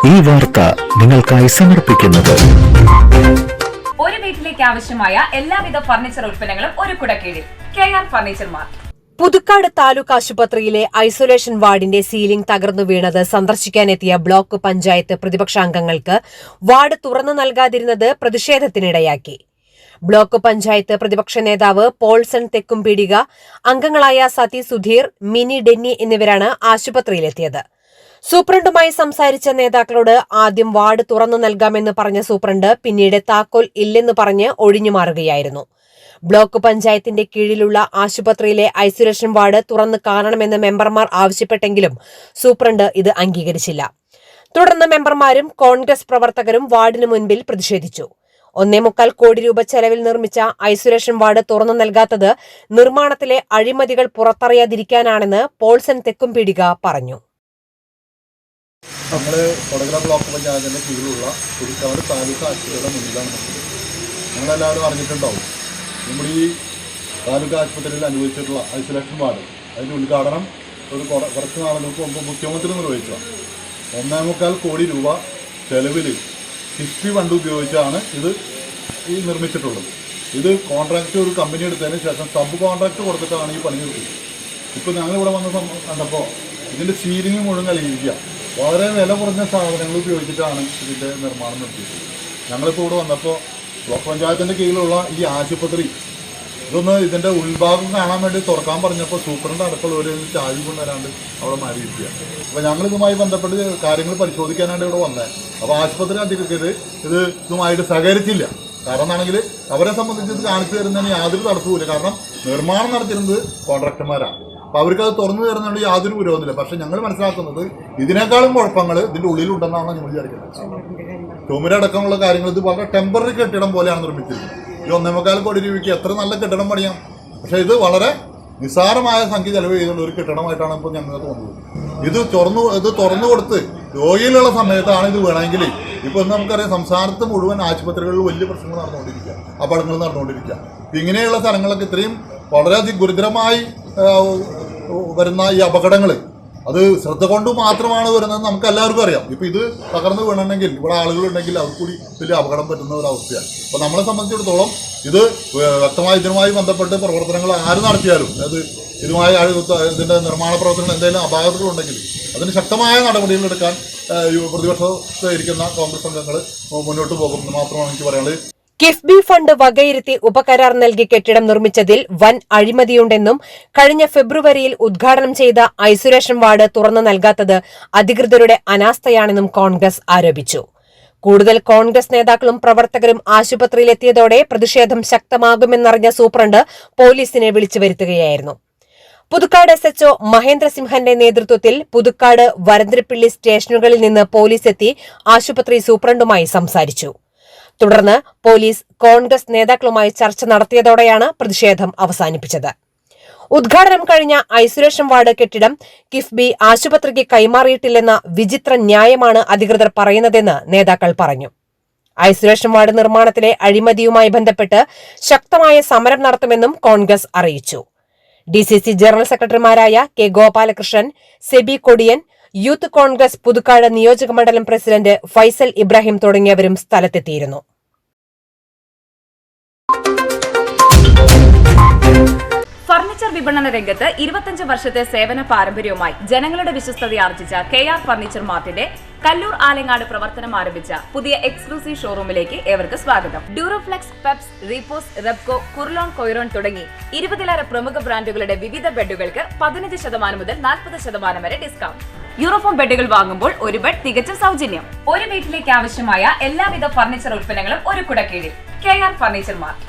ഈ വാർത്ത നിങ്ങൾക്കായി സമർപ്പിക്കുന്നത് ഒരു വീട്ടിലേക്ക് ആവശ്യമായ എല്ലാവിധ ഫർണിച്ചർ ഉൽപ്പന്നങ്ങളും ഒരു കുടക്കീഴിൽ KR furniture mart. Puthukkad taluk ആശുപത്രിയിലെ ഐസൊലേഷൻ വാർഡിന്റെ സീലിംഗ് തകർന്നു വീണത് സന്ദർശിക്കാനെത്തിയ ബ്ലോക്ക് പഞ്ചായത്ത് പ്രതിപക്ഷാംഗങ്ങൾക്ക് വാർഡ് തുറന്നു നൽകാതിരുന്നത് പ്രതിഷേധത്തിനിടയാക്കി. ബ്ലോക്ക് പഞ്ചായത്ത് പ്രതിപക്ഷ നേതാവ് പോൾസൺ തെക്കുംപീടിക, അംഗങ്ങളായ സതി സുധീർ, മിനി ഡെന്നി എന്നിവരാണ് ആശുപത്രിയിലെത്തിയത്. സൂപ്രണ്ടുമായി സംസാരിച്ച നേതാക്കളോട് ആദ്യം വാർഡ് തുറന്നു നൽകാമെന്ന് പറഞ്ഞ സൂപ്രണ്ട് പിന്നീട് താക്കോൽ ഇല്ലെന്ന് പറഞ്ഞ് ഒഴിഞ്ഞുമാറുകയായിരുന്നു. ബ്ലോക്ക് പഞ്ചായത്തിന്റെ കീഴിലുള്ള ആശുപത്രിയിലെ ഐസൊലേഷൻ വാർഡ് തുറന്നു കാണണമെന്ന് മെമ്പർമാർ ആവശ്യപ്പെട്ടെങ്കിലും സൂപ്രണ്ട് ഇത് അംഗീകരിച്ചില്ല. തുടർന്ന് മെമ്പർമാരും കോൺഗ്രസ് പ്രവർത്തകരും വാർഡിന് മുൻപിൽ പ്രതിഷേധിച്ചു. 1.25 കോടി രൂപ ചെലവിൽ നിർമ്മിച്ച ഐസൊലേഷൻ വാർഡ് തുറന്നു നൽകാത്തത് നിർമ്മാണത്തിലെ അഴിമതികൾ പുറത്തറിയാതിരിക്കാനാണെന്ന് പോൾസൺ തെക്കുംപീടിക പറഞ്ഞു. നമ്മൾ കൊടകര ബ്ലോക്ക് പഞ്ചായത്തിൻ്റെ കീഴിലുള്ള പുതുക്കാട് താലൂക്ക് ആശുപത്രിയുടെ മുന്നിലാണ് നിൽക്കുന്നത്. നിങ്ങളെല്ലാവരും അറിഞ്ഞിട്ടുണ്ടാവും, നമ്മുടെ ഈ താലൂക്ക് ആശുപത്രിയിൽ അനുഭവിച്ചിട്ടുള്ള ഐസൊലേഷൻ വാർഡ് അതിൻ്റെ ഉദ്ഘാടനം കുറച്ച് നാളുകൾക്ക് മുമ്പ് മുഖ്യമന്ത്രി നിർവഹിച്ചതാണ്. 1.25 കോടി രൂപ ചെലവിൽ കിഫ്ബി ഫണ്ട് ഉപയോഗിച്ചാണ് ഇത് നിർമ്മിച്ചിട്ടുള്ളത്. ഇത് കോൺട്രാക്റ്റ് ഒരു കമ്പനി എടുത്തതിന് ശേഷം സബ് കോൺട്രാക്റ്റ് കൊടുത്തിട്ടാണ് ഈ പണി നിർത്തിയത്. ഇപ്പോൾ ഞങ്ങളിവിടെ വന്ന് കണ്ടപ്പോൾ ഇതിൻ്റെ സീലിംഗ് മുഴുവൻ നൽകിയിരിക്കുക. വളരെ വില കുറഞ്ഞ സാധനങ്ങൾ ഉപയോഗിച്ചിട്ടാണ് ഇതിൻ്റെ നിർമ്മാണം നടത്തിയത്. ഞങ്ങളിപ്പോൾ ഇവിടെ വന്നപ്പോൾ ബ്ലോക്ക് പഞ്ചായത്തിൻ്റെ കീഴിലുള്ള ഈ ആശുപത്രി ഇതിൻ്റെ ഉൾഭാഗം കാണാൻ വേണ്ടി തുറക്കാൻ പറഞ്ഞപ്പോൾ സൂപ്രണ്ട് അടക്കമുള്ളവർ ചാഴി കൊണ്ടുവരാണ്ട് അവിടെ മാറിയിരിക്കുക. അപ്പോൾ ഞങ്ങളിതുമായി ബന്ധപ്പെട്ട് കാര്യങ്ങൾ പരിശോധിക്കാനാണ് ഇവിടെ വന്നത്. അപ്പോൾ ആശുപത്രി അധികൃതർ ഇതുമായിട്ട് സഹകരിച്ചില്ല. കാരണം എന്താണെങ്കിൽ അവരെ സംബന്ധിച്ച് ഇത് കാണിച്ചു തരുന്നതിന് യാതൊരു തടസ്സവുമില്ല. കാരണം നിർമ്മാണം നടത്തിയിരുന്നത് കോൺട്രാക്ടർമാരാണ്. അപ്പോൾ അവർക്കത് തുറന്നു തരുന്നതുകൊണ്ട് യാതൊരു വിരോധമില്ല. പക്ഷെ ഞങ്ങൾ മനസ്സിലാക്കുന്നത് ഇതിനേക്കാളും കുഴപ്പങ്ങൾ ഇതിൻ്റെ ഉള്ളിലുണ്ടെന്നാണ് ഞങ്ങൾ വിചാരിക്കുന്നത്. ചുമരടക്കമുള്ള കാര്യങ്ങൾ ഇത് വളരെ ടെമ്പററി കെട്ടിടം പോലെയാണ് നിർമ്മിച്ചിരിക്കുന്നത്. ഈ 1.25 കോടി രൂപയ്ക്ക് എത്ര നല്ല കെട്ടിടം പണിയാം. പക്ഷേ ഇത് വളരെ നിസ്സാരമായ സംഖ്യ ചെലവ് ചെയ്തുള്ള ഒരു കെട്ടിടമായിട്ടാണ് ഇപ്പോൾ ഞങ്ങൾക്ക് തോന്നുന്നത്. ഇത് തുറന്നു കൊടുത്ത് രോഗിയിലുള്ള സമയത്താണ് ഇത് വേണമെങ്കിൽ ഇപ്പോൾ നമുക്കറിയാം, സംസ്ഥാനത്ത് മുഴുവൻ ആശുപത്രികളിൽ വലിയ പ്രശ്നങ്ങൾ നടന്നുകൊണ്ടിരിക്കുക, അപകടങ്ങൾ നടന്നുകൊണ്ടിരിക്കുക. ഇങ്ങനെയുള്ള സ്ഥലങ്ങളൊക്കെ ഇത്രയും വളരെയധികം ഗുരുതരമായി വരുന്ന ഈ അപകടങ്ങൾ അത് ശ്രദ്ധ കൊണ്ട് മാത്രമാണ് വരുന്നത് നമുക്ക് എല്ലാവർക്കും അറിയാം. ഇപ്പോൾ ഇത് തകർന്നു വീണുണ്ടെങ്കിൽ ഇവിടെ ആളുകളുണ്ടെങ്കിൽ അത് കൂടി വലിയ അപകടം പറ്റുന്ന ഒരവസ്ഥയാണ്. അപ്പോൾ നമ്മളെ സംബന്ധിച്ചിടത്തോളം ഇത് വ്യക്തമായി ഇതിനുമായി ബന്ധപ്പെട്ട് പ്രവർത്തനങ്ങൾ ആര് നടത്തിയാലും ഇതിന്റെ നിർമ്മാണ പ്രവർത്തനങ്ങൾ എന്തെങ്കിലും അപാകതകളുണ്ടെങ്കിൽ അതിന് ശക്തമായ നടപടികൾ എടുക്കാൻ പ്രതിപക്ഷത്ത് ഇരിക്കുന്ന കോൺഗ്രസ് അംഗങ്ങൾ മുന്നോട്ട് പോകുമെന്ന് മാത്രമാണ് എനിക്ക് പറയാനുള്ളത്. കിഫ്ബി ഫണ്ട് വകയിരുത്തി ഉപകരാർ നൽകി കെട്ടിടം നിർമ്മിച്ചതിൽ വൻ അഴിമതിയുണ്ടെന്നും കഴിഞ്ഞ ഫെബ്രുവരിയിൽ ഉദ്ഘാടനം ചെയ്ത ഐസൊലേഷൻ വാർഡ് തുറന്നു നൽകാത്തത് അധികൃതരുടെ അനാസ്ഥയാണെന്നും കോൺഗ്രസ് ആരോപിച്ചു. കൂടുതൽ കോൺഗ്രസ് നേതാക്കളും പ്രവർത്തകരും ആശുപത്രിയിലെത്തിയതോടെ പ്രതിഷേധം ശക്തമാകുമെന്നറിഞ്ഞ സൂപ്രണ്ട് പോലീസിനെ വിളിച്ചു വരുത്തുകയായിരുന്നു. പുതുക്കാട് SHO മഹേന്ദ്രസിംഹന്റെ നേതൃത്വത്തിൽ പുതുക്കാട് വരന്തരപ്പിള്ളി സ്റ്റേഷനുകളിൽ നിന്ന് പോലീസ് എത്തി ആശുപത്രി സൂപ്രണ്ടുമായി സംസാരിച്ചു. തുടർന്ന് പോലീസ് കോൺഗ്രസ് നേതാക്കളുമായി ചർച്ച നടത്തിയതോടെയാണ് പ്രതിഷേധം അവസാനിപ്പിച്ചത്. ഉദ്ഘാടനം കഴിഞ്ഞ ഐസൊലേഷൻ വാർഡ് കെട്ടിടം കിഫ്ബി ആശുപത്രിക്ക് കൈമാറിയിട്ടില്ലെന്ന വിചിത്ര ന്യായമാണ് അധികൃതർ പറയുന്നതെന്ന് നേതാക്കൾ പറഞ്ഞു. ഐസൊലേഷൻ വാർഡ് നിർമ്മാണത്തിലെ അഴിമതിയുമായി ബന്ധപ്പെട്ട് ശക്തമായ സമരം നടത്തുമെന്നും കോൺഗ്രസ് അറിയിച്ചു. DCC ജനറൽ സെക്രട്ടറിമാരായ K. ഗോപാലകൃഷ്ണൻ, സെബി കൊടിയൻ, യൂത്ത് കോൺഗ്രസ് പുതുക്കാട് നിയോജക മണ്ഡലം പ്രസിഡന്റ് ഫൈസൽ ഇബ്രാഹിം തുടങ്ങിയവരും സ്ഥലത്തെത്തിയിരുന്നു. ഫർണിച്ചർ വിപണന രംഗത്ത് 25 വർഷത്തെ സേവന പാരമ്പര്യവുമായി ജനങ്ങളുടെ വിശ്വസ്തതയാർജിച്ച KR ഫർണിച്ചർ മാർട്ടിന്റെ കല്ലൂർ ആലങ്ങാട് പ്രവർത്തനം ആരംഭിച്ച പുതിയ എക്സ്ക്ലൂസീവ് ഷോറൂമിലേക്ക് ഏവർക്ക് സ്വാഗതം. ഡ്യൂറോഫ്ലെക്സ്, പെപ്സ്, റീപോസ്, റെബ്കോ, കുർലോൺ, കൊയ്റോൺ തുടങ്ങി 20-ലേറെ പ്രമുഖ ബ്രാൻഡുകളുടെ വിവിധ ബെഡുകൾക്ക് 15% മുതൽ 40% വരെ ഡിസ്കൗണ്ട്. യൂറോഫോം ബെഡുകൾ വാങ്ങുമ്പോൾ ഒരു ബെഡ് തികച്ചും സൗജന്യം. ഒരു വീട്ടിലേക്ക് ആവശ്യമായ എല്ലാവിധ ഫർണിച്ചർ ഉൽപ്പന്നങ്ങളും ഒരു കുടക്കീഴിൽ KR ഫർണിച്ചർ മാർട്ട്.